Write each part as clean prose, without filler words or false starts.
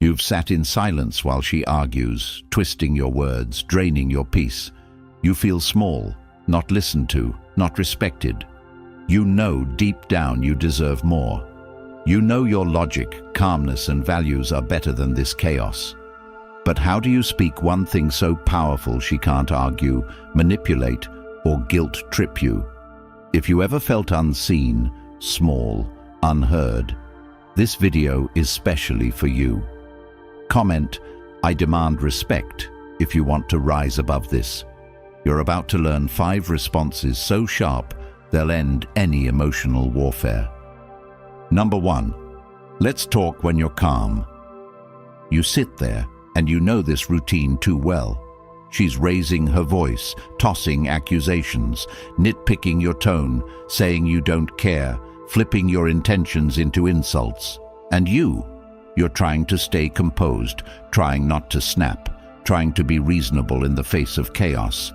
You've sat in silence while she argues, twisting your words, draining your peace. You feel small, not listened to, not respected. You know deep down you deserve more. You know your logic, calmness, and values are better than this chaos. But how do you speak one thing so powerful she can't argue, manipulate, or guilt trip you? If you ever felt unseen, small, unheard, this video is specially for you. Comment, "I demand respect," if you want to rise above this. You're about to learn 5 responses so sharp they'll end any emotional warfare. Number 1. Let's talk when you're calm. You sit there, and you know this routine too well. She's raising her voice, tossing accusations, nitpicking your tone, saying you don't care, flipping your intentions into insults. And you're trying to stay composed, trying not to snap, trying to be reasonable in the face of chaos.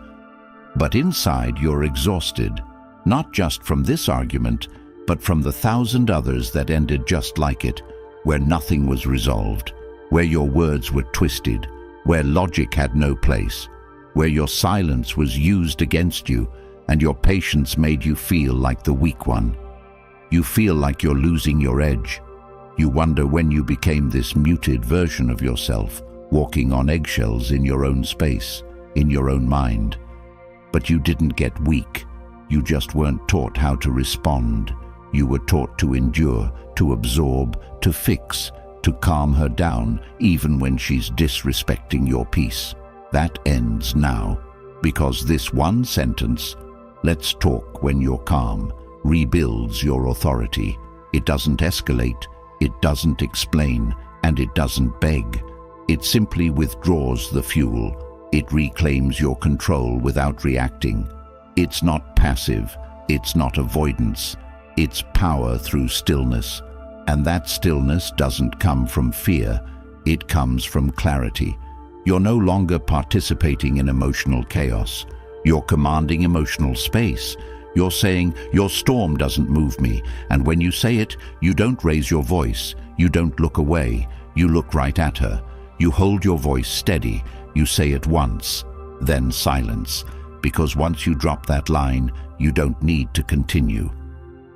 But inside you're exhausted, not just from this argument, but from the 1,000 others that ended just like it, where nothing was resolved, where your words were twisted, where logic had no place, where your silence was used against you and your patience made you feel like the weak one. You feel like you're losing your edge. You wonder when you became this muted version of yourself, walking on eggshells in your own space, in your own mind. But you didn't get weak. You just weren't taught how to respond. You were taught to endure, to absorb, to fix, to calm her down, even when she's disrespecting your peace. That ends now, because this one sentence, "Let's talk when you're calm," rebuilds your authority. It doesn't escalate, it doesn't explain, and it doesn't beg. It simply withdraws the fuel. It reclaims your control without reacting. It's not passive, it's not avoidance. It's power through stillness. And that stillness doesn't come from fear, it comes from clarity. You're no longer participating in emotional chaos. You're commanding emotional space. You're saying, "Your storm doesn't move me." And when you say it, you don't raise your voice. You don't look away. You look right at her. You hold your voice steady. You say it once, then silence. Because once you drop that line, you don't need to continue.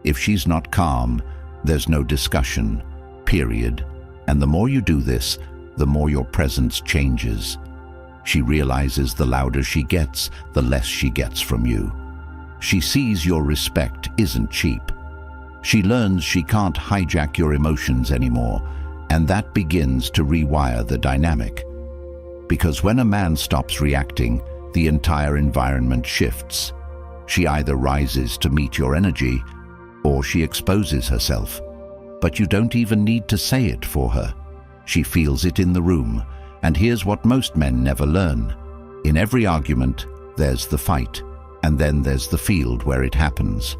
If she's not calm, there's no discussion, period. And the more you do this, the more your presence changes. She realizes the louder she gets, the less she gets from you. She sees your respect isn't cheap. She learns she can't hijack your emotions anymore, and that begins to rewire the dynamic. Because when a man stops reacting, the entire environment shifts. She either rises to meet your energy, or she exposes herself. But you don't even need to say it for her. She feels it in the room, and here's what most men never learn. In every argument, there's the fight, and then there's the field where it happens.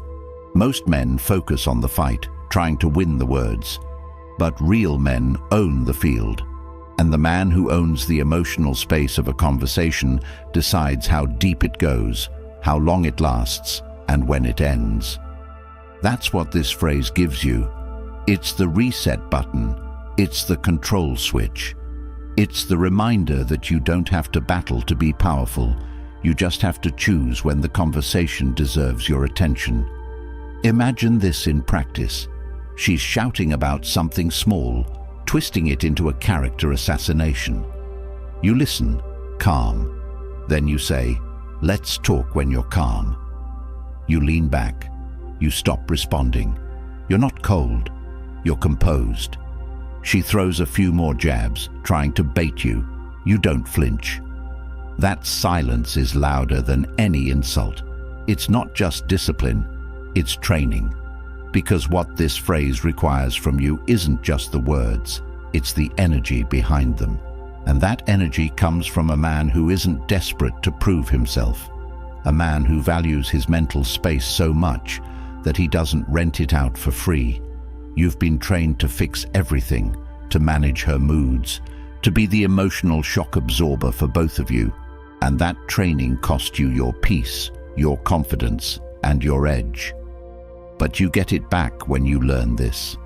Most men focus on the fight, trying to win the words. But real men own the field. And the man who owns the emotional space of a conversation decides how deep it goes, how long it lasts, and when it ends. That's what this phrase gives you. It's the reset button. It's the control switch. It's the reminder that you don't have to battle to be powerful. You just have to choose when the conversation deserves your attention. Imagine this in practice. She's shouting about something small, twisting it into a character assassination. You listen, calm. Then you say, "Let's talk when you're calm." You lean back. You stop responding. You're not cold. You're composed. She throws a few more jabs, trying to bait you. You don't flinch. That silence is louder than any insult. It's not just discipline, it's training. Because what this phrase requires from you isn't just the words, it's the energy behind them. And that energy comes from a man who isn't desperate to prove himself. A man who values his mental space so much that he doesn't rent it out for free. You've been trained to fix everything, to manage her moods, to be the emotional shock absorber for both of you. And that training cost you your peace, your confidence, and your edge. But you get it back when you learn this.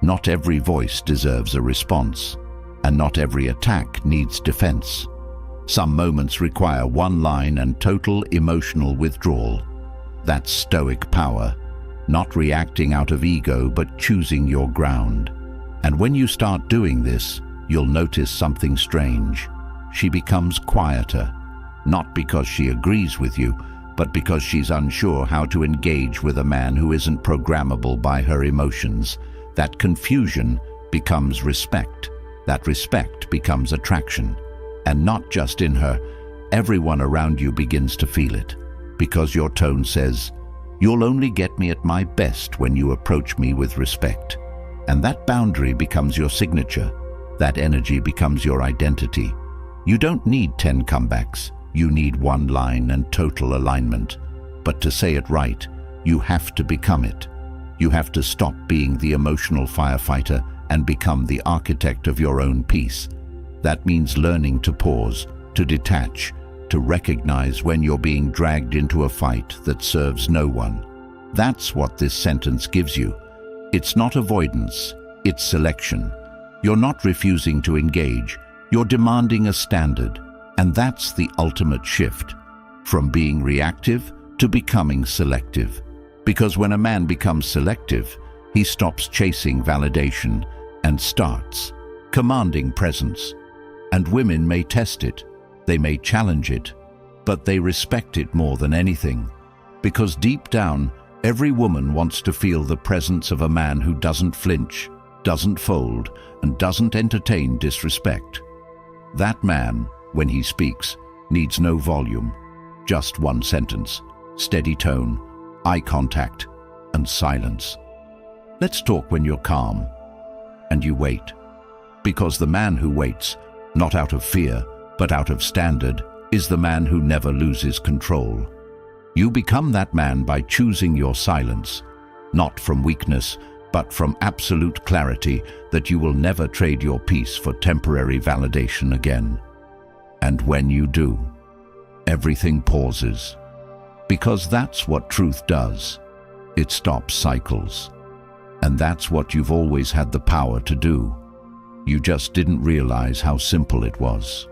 Not every voice deserves a response. and not every attack needs defense. Some moments require one line and total emotional withdrawal. That's Stoic power, not reacting out of ego but choosing your ground. And when you start doing this, you'll notice something strange. She becomes quieter, not because she agrees with you, but because she's unsure how to engage with a man who isn't programmable by her emotions. That confusion becomes respect. That respect becomes attraction. And not just in her, everyone around you begins to feel it, because your tone says, "You'll only get me at my best when you approach me with respect." And that boundary becomes your signature. That energy becomes your identity. You don't need 10 comebacks. You need one line and total alignment. But to say it right, you have to become it. You have to stop being the emotional firefighter and become the architect of your own peace. That means learning to pause, to detach, to recognize when you're being dragged into a fight that serves no one. That's what this sentence gives you. It's not avoidance, it's selection. You're not refusing to engage, you're demanding a standard. And that's the ultimate shift, from being reactive to becoming selective. Because when a man becomes selective, he stops chasing validation and starts commanding presence. And women may test it, they may challenge it, but they respect it more than anything. Because deep down, every woman wants to feel the presence of a man who doesn't flinch, doesn't fold, and doesn't entertain disrespect. That man, when he speaks, needs no volume, just one sentence, steady tone, eye contact, and silence. Let's talk when you're calm, and you wait. Because the man who waits, not out of fear, but out of standard, is the man who never loses control. You become that man by choosing your silence, not from weakness, but from absolute clarity that you will never trade your peace for temporary validation again. And when you do, everything pauses. Because that's what truth does. It stops cycles. And that's what you've always had the power to do. You just didn't realize how simple it was.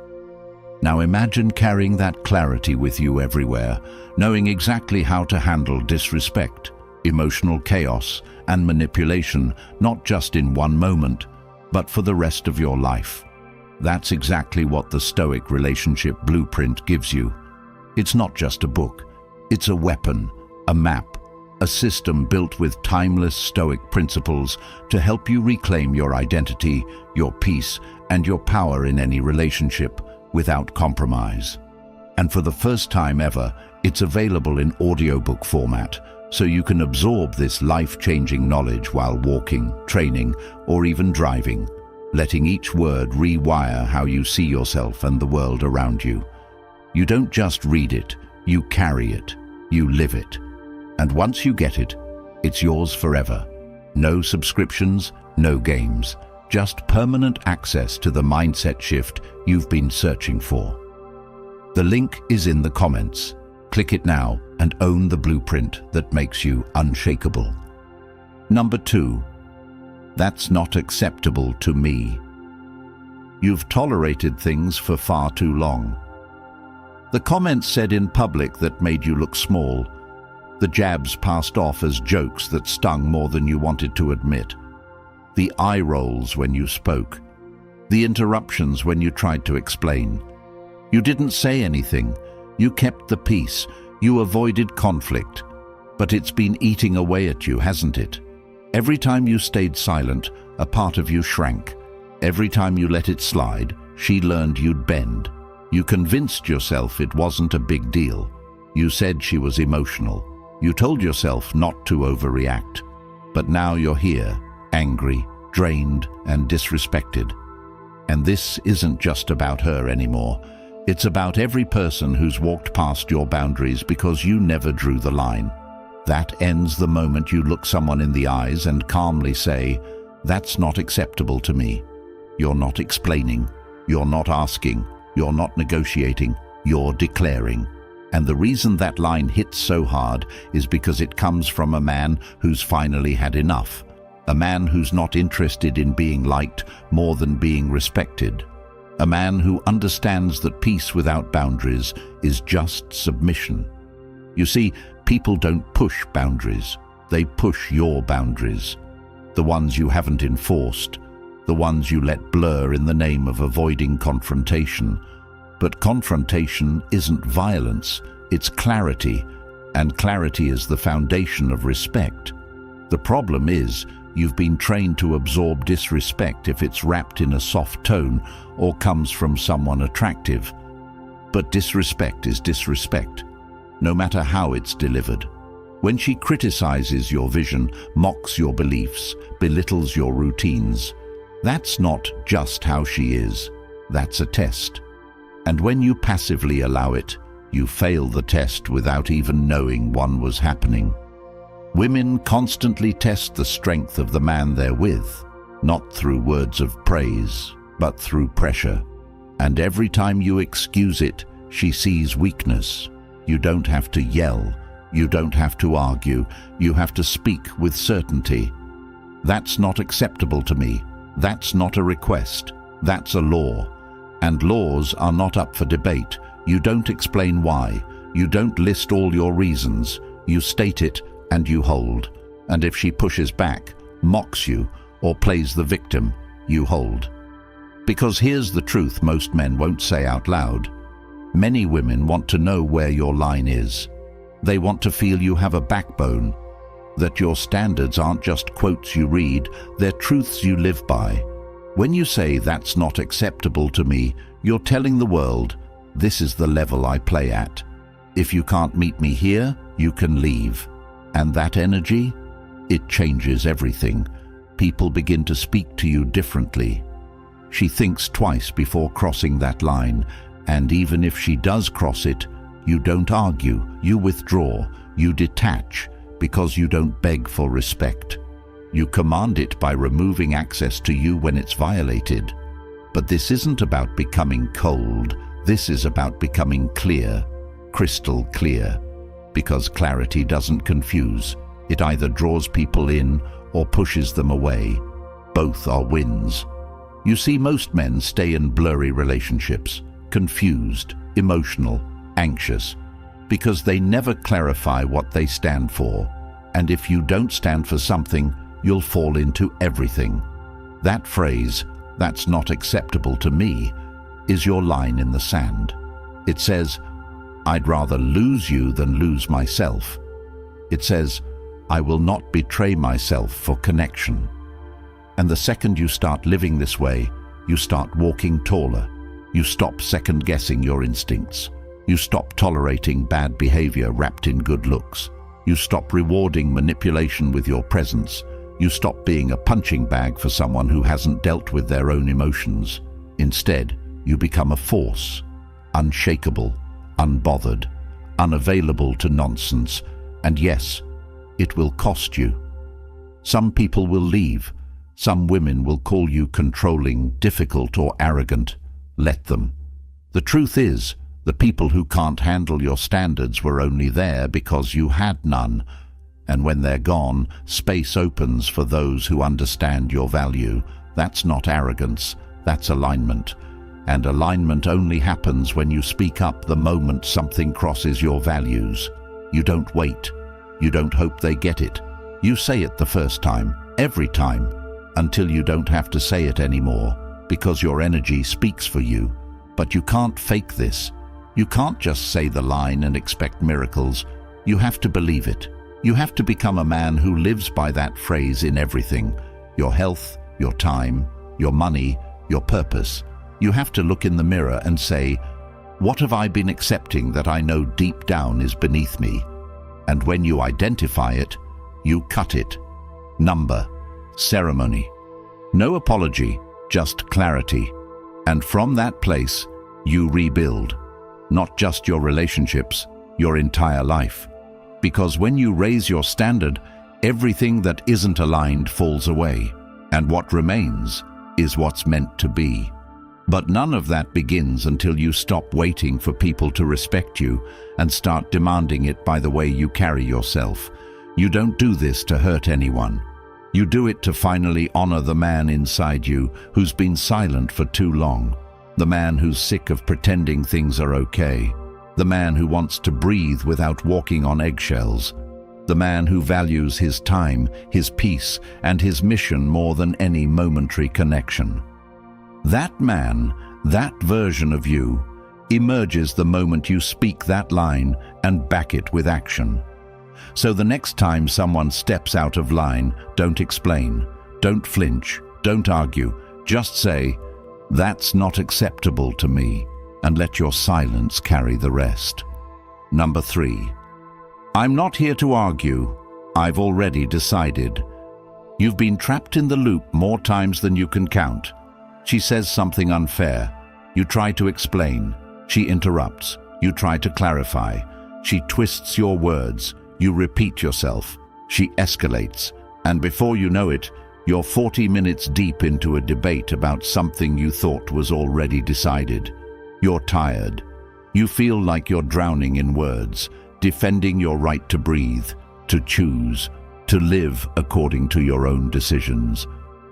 Now imagine carrying that clarity with you everywhere, knowing exactly how to handle disrespect, emotional chaos, and manipulation, not just in one moment, but for the rest of your life. That's exactly what the Stoic relationship blueprint gives you. It's not just a book. It's a weapon, a map, a system built with timeless Stoic principles to help you reclaim your identity, your peace, and your power in any relationship without compromise. And for the first time ever, it's available in audiobook format, so you can absorb this life-changing knowledge while walking, training, or even driving, letting each word rewire how you see yourself and the world around you. You don't just read it, you carry it, you live it. And once you get it, it's yours forever. No subscriptions, no games, just permanent access to the mindset shift you've been searching for. The link is in the comments. Click it now and own the blueprint that makes you unshakable. Number 2. That's not acceptable to me. You've tolerated things for far too long. The comments said in public that made you look small. The jabs passed off as jokes that stung more than you wanted to admit. The eye rolls when you spoke. The interruptions when you tried to explain. You didn't say anything. You kept the peace. You avoided conflict. But it's been eating away at you, hasn't it? Every time you stayed silent, a part of you shrank. Every time you let it slide, she learned you'd bend. You convinced yourself it wasn't a big deal. You said she was emotional. You told yourself not to overreact. But now you're here, angry, drained, and disrespected. And this isn't just about her anymore. It's about every person who's walked past your boundaries because you never drew the line. That ends the moment you look someone in the eyes and calmly say, "That's not acceptable to me." You're not explaining, you're not asking, you're not negotiating, you're declaring. And the reason that line hits so hard is because it comes from a man who's finally had enough. A man who's not interested in being liked more than being respected. A man who understands that peace without boundaries is just submission. You see, people don't push boundaries. They push your boundaries. The ones you haven't enforced, the ones you let blur in the name of avoiding confrontation. But confrontation isn't violence, it's clarity, and clarity is the foundation of respect. The problem is, you've been trained to absorb disrespect if it's wrapped in a soft tone or comes from someone attractive. But disrespect is disrespect, no matter how it's delivered. When she criticizes your vision, mocks your beliefs, belittles your routines, that's not just how she is, that's a test. And when you passively allow it, you fail the test without even knowing one was happening. Women constantly test the strength of the man they're with, not through words of praise, but through pressure. And every time you excuse it, she sees weakness. You don't have to yell. You don't have to argue. You have to speak with certainty. That's not acceptable to me. That's not a request. That's a law. And laws are not up for debate. You don't explain why. You don't list all your reasons. You state it and you hold. And if she pushes back, mocks you, or plays the victim, you hold. Because here's the truth most men won't say out loud. Many women want to know where your line is. They want to feel you have a backbone, that your standards aren't just quotes you read, they're truths you live by. When you say that's not acceptable to me, you're telling the world, this is the level I play at. If you can't meet me here, you can leave. And that energy, it changes everything. People begin to speak to you differently. She thinks twice before crossing that line, and even if she does cross it, you don't argue, you withdraw, you detach, because you don't beg for respect. You command it by removing access to you when it's violated. But this isn't about becoming cold, this is about becoming clear, crystal clear. Because clarity doesn't confuse. It either draws people in or pushes them away. Both are wins. You see, most men stay in blurry relationships, confused, emotional, anxious, because they never clarify what they stand for. And if you don't stand for something, you'll fall into everything. That phrase, "that's not acceptable to me," is your line in the sand. It says, "I'd rather lose you than lose myself." It says, "I will not betray myself for connection." And the second you start living this way, you start walking taller. You stop second-guessing your instincts. You stop tolerating bad behavior wrapped in good looks. You stop rewarding manipulation with your presence. You stop being a punching bag for someone who hasn't dealt with their own emotions. Instead, you become a force, unshakable, unbothered, unavailable to nonsense, and yes, it will cost you. Some people will leave. Some women will call you controlling, difficult, or arrogant. Let them. The truth is, the people who can't handle your standards were only there because you had none. And when they're gone, space opens for those who understand your value. That's not arrogance, that's alignment. And alignment only happens when you speak up the moment something crosses your values. You don't wait. You don't hope they get it. You say it the first time, every time, until you don't have to say it anymore, because your energy speaks for you. But you can't fake this. You can't just say the line and expect miracles. You have to believe it. You have to become a man who lives by that phrase in everything. Your health, your time, your money, your purpose. You have to look in the mirror and say, what have I been accepting that I know deep down is beneath me? And when you identify it, you cut it. Number, ceremony. No apology, just clarity. And from that place, you rebuild. Not just your relationships, your entire life. Because when you raise your standard, everything that isn't aligned falls away. And what remains is what's meant to be. But none of that begins until you stop waiting for people to respect you and start demanding it by the way you carry yourself. You don't do this to hurt anyone. You do it to finally honor the man inside you who's been silent for too long, the man who's sick of pretending things are okay, the man who wants to breathe without walking on eggshells, the man who values his time, his peace, and his mission more than any momentary connection. That man, that version of you, emerges the moment you speak that line and back it with action. So the next time someone steps out of line, don't explain, don't flinch, don't argue, just say, "That's not acceptable to me," and let your silence carry the rest. Number 3. I'm not here to argue. I've already decided. You've been trapped in the loop more times than you can count. She says something unfair. You try to explain. She interrupts. You try to clarify. She twists your words. You repeat yourself. She escalates. And before you know it, you're 40 minutes deep into a debate about something you thought was already decided. You're tired. You feel like you're drowning in words, defending your right to breathe, to choose, to live according to your own decisions.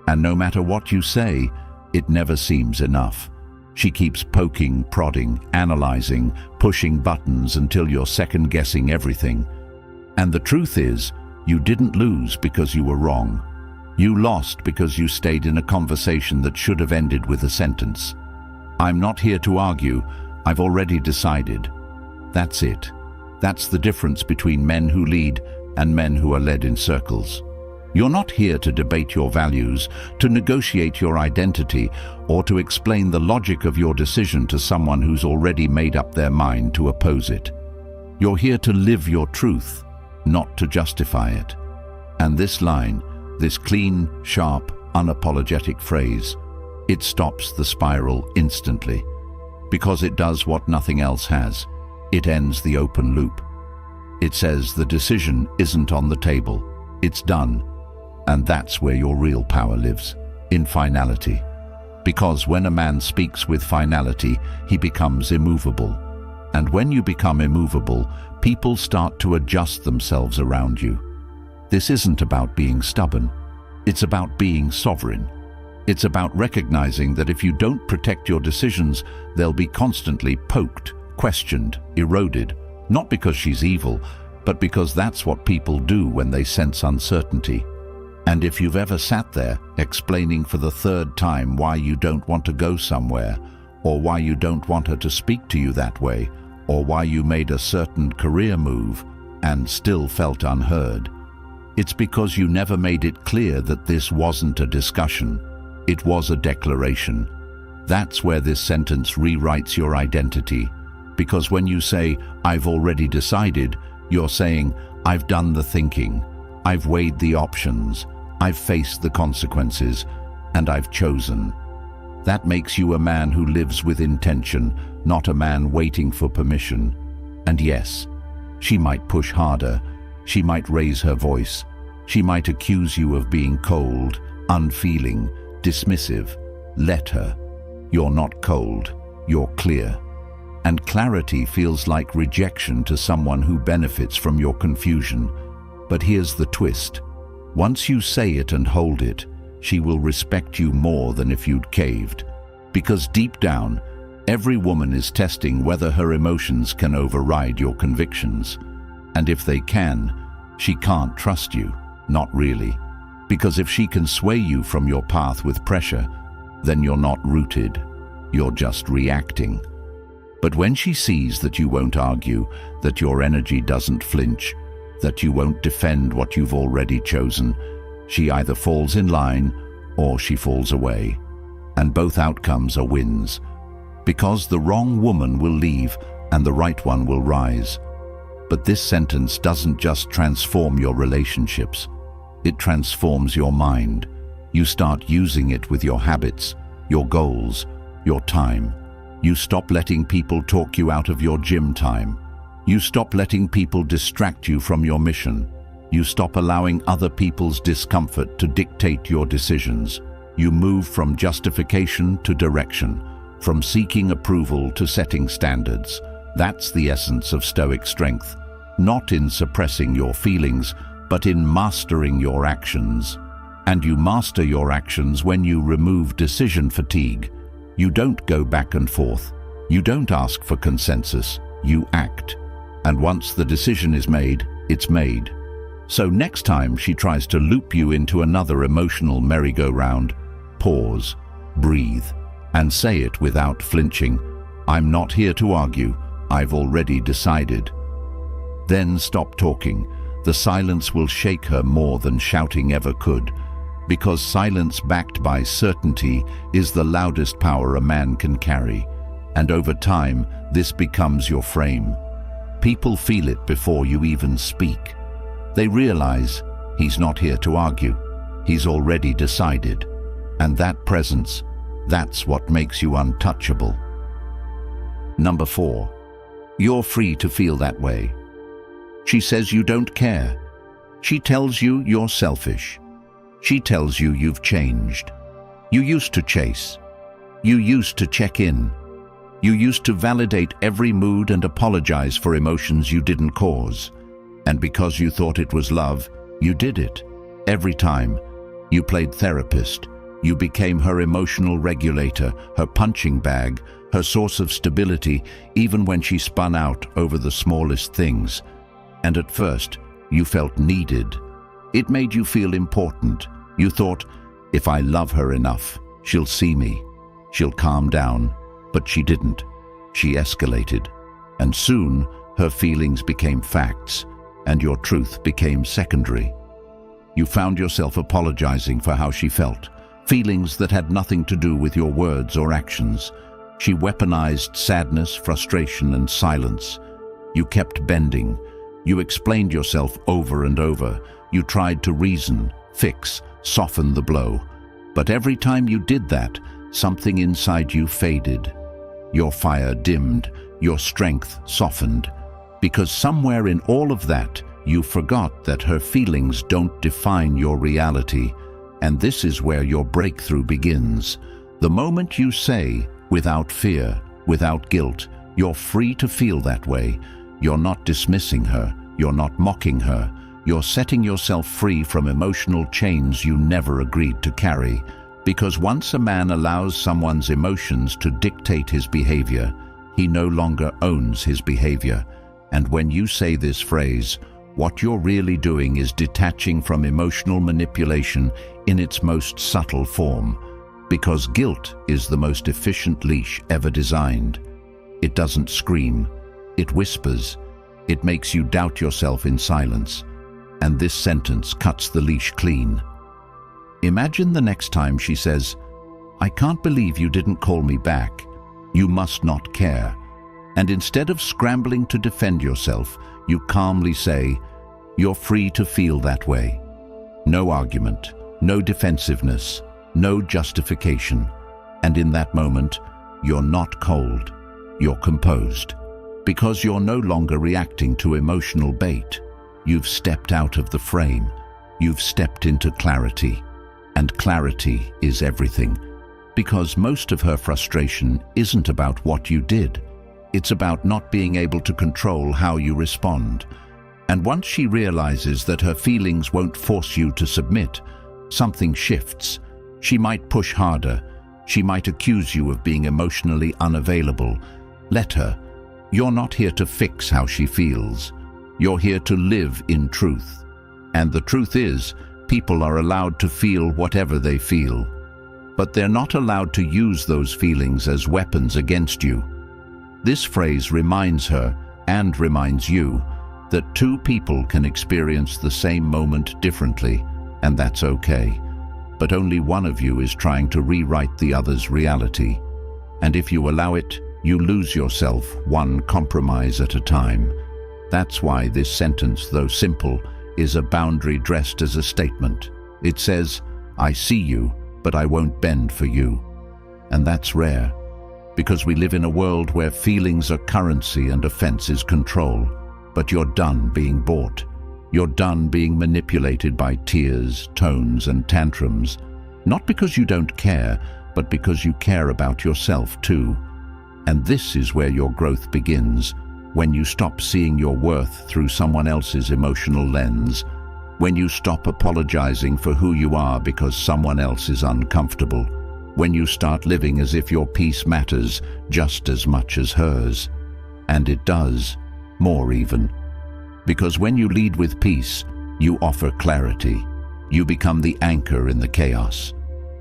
And no matter what you say, it never seems enough. She keeps poking, prodding, analyzing, pushing buttons until you're second-guessing everything. And the truth is, you didn't lose because you were wrong. You lost because you stayed in a conversation that should have ended with a sentence. I'm not here to argue. I've already decided. That's it. That's the difference between men who lead and men who are led in circles. You're not here to debate your values, to negotiate your identity, or to explain the logic of your decision to someone who's already made up their mind to oppose it. You're here to live your truth, not to justify it. And this line, this clean, sharp, unapologetic phrase, it stops the spiral instantly. Because it does what nothing else has. It ends the open loop. It says the decision isn't on the table. It's done. And that's where your real power lives, in finality. Because when a man speaks with finality, he becomes immovable. And when you become immovable, people start to adjust themselves around you. This isn't about being stubborn. It's about being sovereign. It's about recognizing that if you don't protect your decisions, they'll be constantly poked, questioned, eroded, not because she's evil, but because that's what people do when they sense uncertainty. And if you've ever sat there explaining for the third time why you don't want to go somewhere, or why you don't want her to speak to you that way, or why you made a certain career move and still felt unheard, it's because you never made it clear that this wasn't a discussion. It was a declaration. That's where this sentence rewrites your identity. Because when you say, "I've already decided," you're saying, "I've done the thinking. I've weighed the options. I've faced the consequences. And I've chosen." That makes you a man who lives with intention, not a man waiting for permission. And yes, she might push harder. She might raise her voice. She might accuse you of being cold, unfeeling, dismissive. Let her. You're not cold. You're clear. And clarity feels like rejection to someone who benefits from your confusion. But here's the twist. Once you say it and hold it, she will respect you more than if you'd caved. Because deep down, every woman is testing whether her emotions can override your convictions. And if they can, she can't trust you. Not really. Because if she can sway you from your path with pressure, then you're not rooted. You're just reacting. But when she sees that you won't argue, that your energy doesn't flinch, that you won't defend what you've already chosen, she either falls in line or she falls away. And both outcomes are wins. Because the wrong woman will leave and the right one will rise. But this sentence doesn't just transform your relationships. It transforms your mind. You start using it with your habits, your goals, your time. You stop letting people talk you out of your gym time. You stop letting people distract you from your mission. You stop allowing other people's discomfort to dictate your decisions. You move from justification to direction, from seeking approval to setting standards. That's the essence of Stoic strength, not in suppressing your feelings, but in mastering your actions. And you master your actions when you remove decision fatigue. You don't go back and forth. You don't ask for consensus. You act. And once the decision is made, it's made. So next time she tries to loop you into another emotional merry-go-round, pause, breathe, and say it without flinching. I'm not here to argue. I've already decided. Then stop talking. The silence will shake her more than shouting ever could, because silence backed by certainty is the loudest power a man can carry. And over time, this becomes your frame. People feel it before you even speak. They realize he's not here to argue. He's already decided. And that presence, that's what makes you untouchable. Number 4. You're free to feel that way. She says you don't care. She tells you you're selfish. She tells you you've changed. You used to chase. You used to check in. You used to validate every mood and apologize for emotions you didn't cause. And because you thought it was love, you did it. Every time. You played therapist. You became her emotional regulator, her punching bag, her source of stability, even when she spun out over the smallest things. And at first, you felt needed. It made you feel important. You thought, if I love her enough, she'll see me. She'll calm down. But she didn't. She escalated. And soon, her feelings became facts, and your truth became secondary. You found yourself apologizing for how she felt, feelings that had nothing to do with your words or actions. She weaponized sadness, frustration, and silence. You kept bending. You explained yourself over and over. You tried to reason, fix, soften the blow. But every time you did that, something inside you faded. Your fire dimmed, your strength softened. Because somewhere in all of that, you forgot that her feelings don't define your reality. And this is where your breakthrough begins. The moment you say, without fear, without guilt, you're free to feel that way. You're not dismissing her. You're not mocking her. You're setting yourself free from emotional chains you never agreed to carry. Because once a man allows someone's emotions to dictate his behavior, he no longer owns his behavior. And when you say this phrase, what you're really doing is detaching from emotional manipulation in its most subtle form. Because guilt is the most efficient leash ever designed. It doesn't scream. It whispers. It makes you doubt yourself in silence. And this sentence cuts the leash clean. Imagine the next time she says, "I can't believe you didn't call me back. You must not care." And instead of scrambling to defend yourself, you calmly say, "You're free to feel that way." No argument, no defensiveness, no justification. And in that moment, you're not cold, you're composed. Because you're no longer reacting to emotional bait. You've stepped out of the frame. You've stepped into clarity. And clarity is everything. Because most of her frustration isn't about what you did. It's about not being able to control how you respond. And once she realizes that her feelings won't force you to submit, something shifts. She might push harder. She might accuse you of being emotionally unavailable. Let her. You're not here to fix how she feels. You're here to live in truth. And the truth is, people are allowed to feel whatever they feel. But they're not allowed to use those feelings as weapons against you. This phrase reminds her, and reminds you, that two people can experience the same moment differently, and that's okay. But only one of you is trying to rewrite the other's reality. And if you allow it, you lose yourself one compromise at a time. That's why this sentence, though simple, is a boundary dressed as a statement. It says, "I see you, but I won't bend for you." And that's rare, because we live in a world where feelings are currency and offense is control. But you're done being bought. You're done being manipulated by tears, tones, and tantrums. Not because you don't care, but because you care about yourself too. And this is where your growth begins, when you stop seeing your worth through someone else's emotional lens. When you stop apologizing for who you are because someone else is uncomfortable. When you start living as if your peace matters just as much as hers. And it does, more even. Because when you lead with peace, you offer clarity. You become the anchor in the chaos,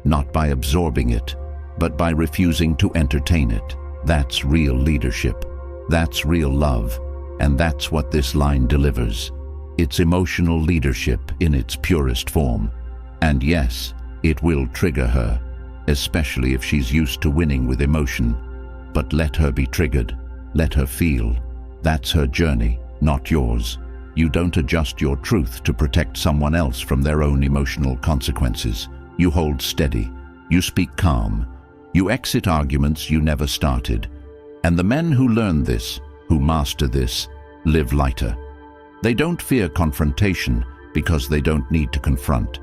not by absorbing it, but by refusing to entertain it. That's real leadership. That's real love. And that's what this line delivers. It's emotional leadership in its purest form. And yes, it will trigger her, especially if she's used to winning with emotion. But let her be triggered. Let her feel. That's her journey, not yours. You don't adjust your truth to protect someone else from their own emotional consequences. You hold steady. You speak calm. You exit arguments you never started. And the men who learn this, who master this, live lighter. They don't fear confrontation because they don't need to confront.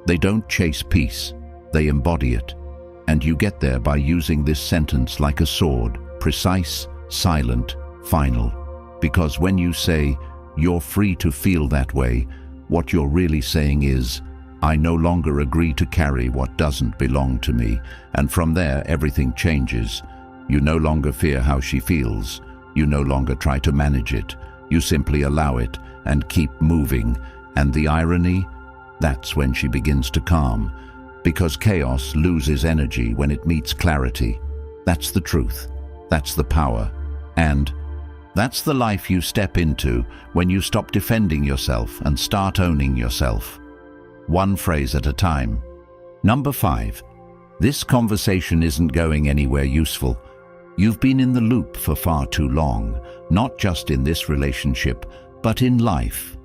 They don't chase peace. They embody it. And you get there by using this sentence like a sword, precise, silent, final. Because when you say, "You're free to feel that way," what you're really saying is, "I no longer agree to carry what doesn't belong to me." And from there, everything changes. You no longer fear how she feels. You no longer try to manage it. You simply allow it and keep moving. And the irony? That's when she begins to calm. Because chaos loses energy when it meets clarity. That's the truth. That's the power. And that's the life you step into when you stop defending yourself and start owning yourself. One phrase at a time. Number 5. This conversation isn't going anywhere useful. You've been in the loop for far too long, not just in this relationship, but in life.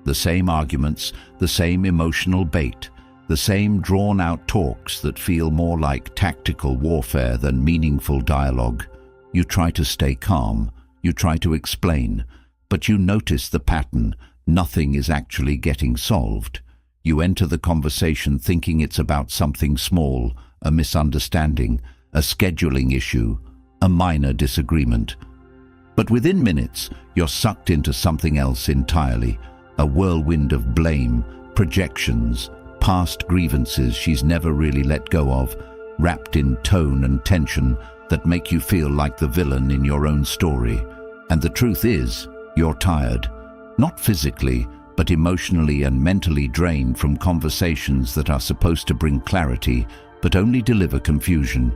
The same arguments, the same emotional bait, the same drawn-out talks that feel more like tactical warfare than meaningful dialogue. You try to stay calm, you try to explain, but you notice the pattern. Nothing is actually getting solved. You enter the conversation thinking it's about something small, a misunderstanding, a scheduling issue, a minor disagreement. But within minutes, you're sucked into something else entirely, a whirlwind of blame, projections, past grievances she's never really let go of, wrapped in tone and tension that make you feel like the villain in your own story. And the truth is, you're tired, not physically, but emotionally and mentally drained from conversations that are supposed to bring clarity, but only deliver confusion.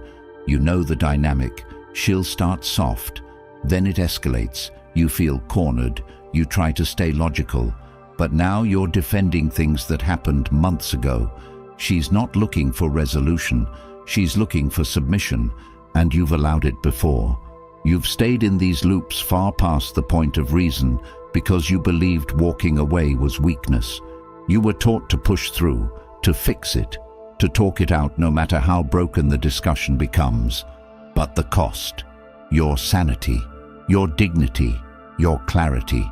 You know the dynamic. She'll start soft, then it escalates. You feel cornered. You try to stay logical, but now you're defending things that happened months ago. She's not looking for resolution. She's looking for submission, and you've allowed it before. You've stayed in these loops far past the point of reason because you believed walking away was weakness. You were taught to push through, to fix it, to talk it out no matter how broken the discussion becomes. But the cost, your sanity, your dignity, your clarity.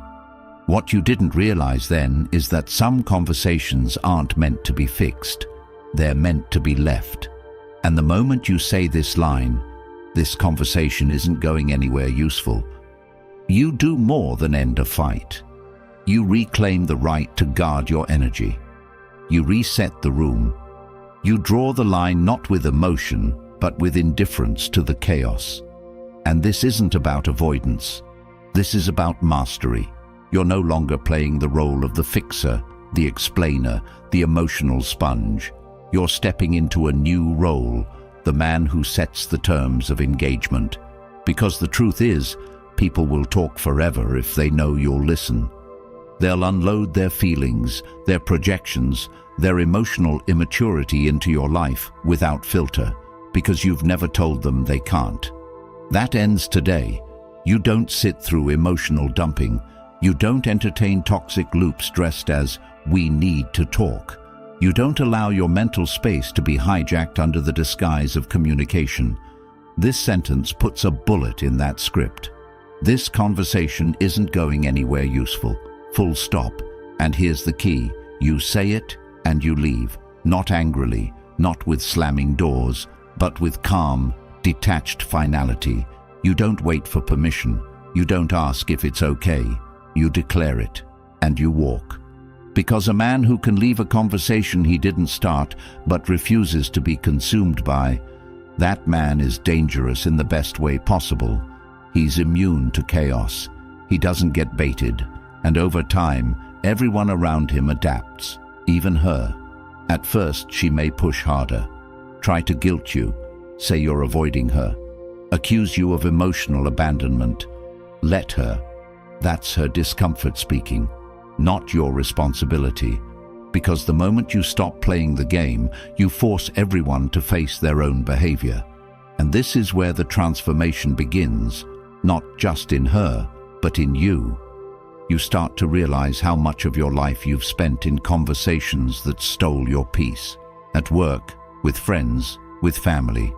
What you didn't realize then is that some conversations aren't meant to be fixed. They're meant to be left. And the moment you say this line, "This conversation isn't going anywhere useful," you do more than end a fight. You reclaim the right to guard your energy. You reset the room. You draw the line not with emotion, but with indifference to the chaos. And this isn't about avoidance. This is about mastery. You're no longer playing the role of the fixer, the explainer, the emotional sponge. You're stepping into a new role, the man who sets the terms of engagement. Because the truth is, people will talk forever if they know you'll listen. They'll unload their feelings, their projections, their emotional immaturity into your life without filter, because you've never told them they can't. That ends today. You don't sit through emotional dumping. You don't entertain toxic loops dressed as "we need to talk." You don't allow your mental space to be hijacked under the disguise of communication. This sentence puts a bullet in that script. This conversation isn't going anywhere useful. Full stop. And here's the key. You say it and you leave. Not angrily, not with slamming doors, but with calm, detached finality. You don't wait for permission. You don't ask if it's okay. You declare it, and you walk. Because a man who can leave a conversation he didn't start but refuses to be consumed by, that man is dangerous in the best way possible. He's immune to chaos. He doesn't get baited, and over time, everyone around him adapts, even her. At first, she may push harder, try to guilt you, say you're avoiding her, accuse you of emotional abandonment. Let her. That's her discomfort speaking, not your responsibility. Because the moment you stop playing the game, you force everyone to face their own behavior. And this is where the transformation begins, not just in her, but in you. You start to realize how much of your life you've spent in conversations that stole your peace. At work, with friends, with family.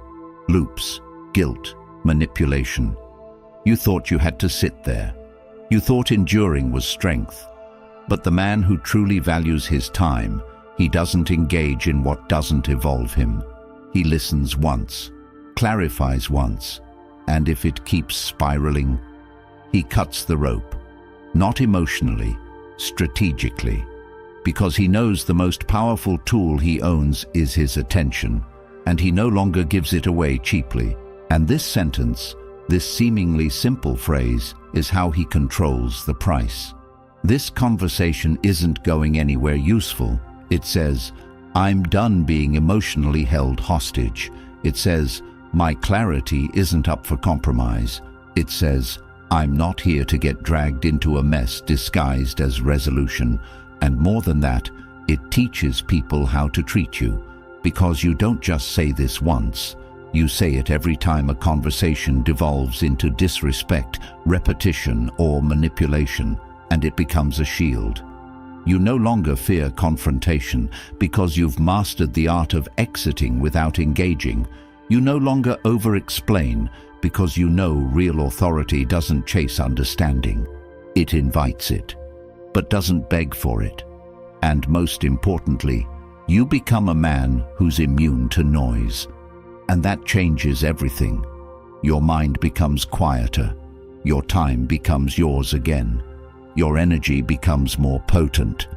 Loops, guilt, manipulation. You thought you had to sit there. You thought enduring was strength. But the man who truly values his time, he doesn't engage in what doesn't evolve him. He listens once, clarifies once, and if it keeps spiraling, he cuts the rope. Not emotionally, strategically. Because he knows the most powerful tool he owns is his attention, and he no longer gives it away cheaply. And this sentence, this seemingly simple phrase, is how he controls the price. This conversation isn't going anywhere useful. It says, I'm done being emotionally held hostage. It says, my clarity isn't up for compromise. It says, I'm not here to get dragged into a mess disguised as resolution. And more than that, it teaches people how to treat you. Because you don't just say this once. You say it every time a conversation devolves into disrespect, repetition, or manipulation. And it becomes a shield. You no longer fear confrontation because you've mastered the art of exiting without engaging. You no longer over-explain because you know real authority doesn't chase understanding. It invites it, but doesn't beg for it. And most importantly, you become a man who's immune to noise. And that changes everything. Your mind becomes quieter. Your time becomes yours again. Your energy becomes more potent,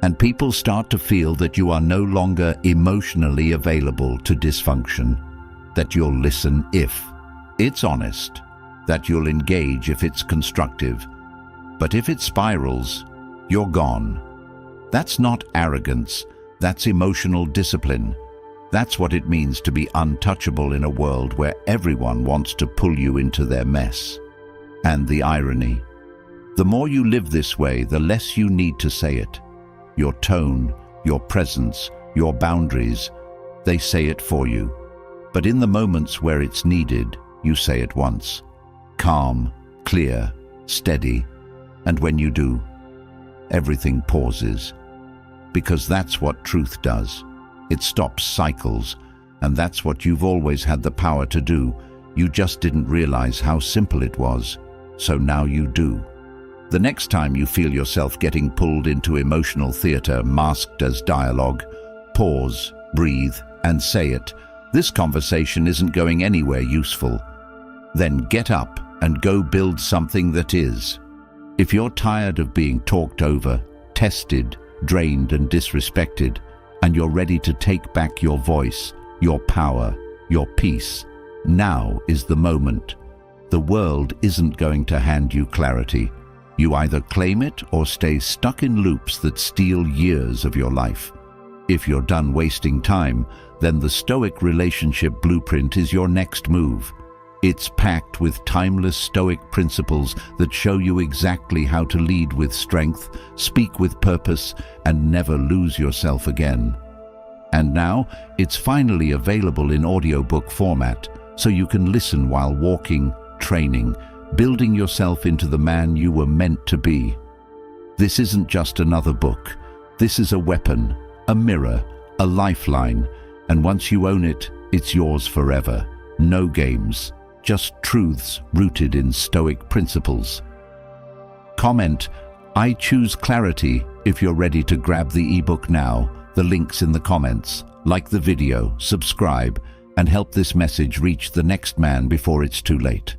and people start to feel that you are no longer emotionally available to dysfunction, that you'll listen if it's honest, that you'll engage if it's constructive, but if it spirals, you're gone. That's not arrogance, that's emotional discipline. That's what it means to be untouchable in a world where everyone wants to pull you into their mess. And the irony, the more you live this way, the less you need to say it. Your tone, your presence, your boundaries, they say it for you. But in the moments where it's needed, you say it once. Calm, clear, steady. And when you do, everything pauses. Because that's what truth does. It stops cycles, and that's what you've always had the power to do. You just didn't realize how simple it was. So now you do. The next time you feel yourself getting pulled into emotional theater masked as dialogue, pause, breathe, and say it. This conversation isn't going anywhere useful. Then get up and go build something that is. If you're tired of being talked over, tested, drained, and disrespected, and you're ready to take back your voice, your power, your peace, now is the moment. The world isn't going to hand you clarity. You either claim it or stay stuck in loops that steal years of your life. If you're done wasting time, then the Stoic relationship blueprint is your next move. It's packed with timeless Stoic principles that show you exactly how to lead with strength, speak with purpose, and never lose yourself again. And now, it's finally available in audiobook format, so you can listen while walking, training, building yourself into the man you were meant to be. This isn't just another book. This is a weapon, a mirror, a lifeline, and once you own it, it's yours forever. No games, just truths rooted in Stoic principles. Comment, I choose clarity if you're ready to grab the ebook now. The link's in the comments. Like the video, subscribe, and help this message reach the next man before it's too late.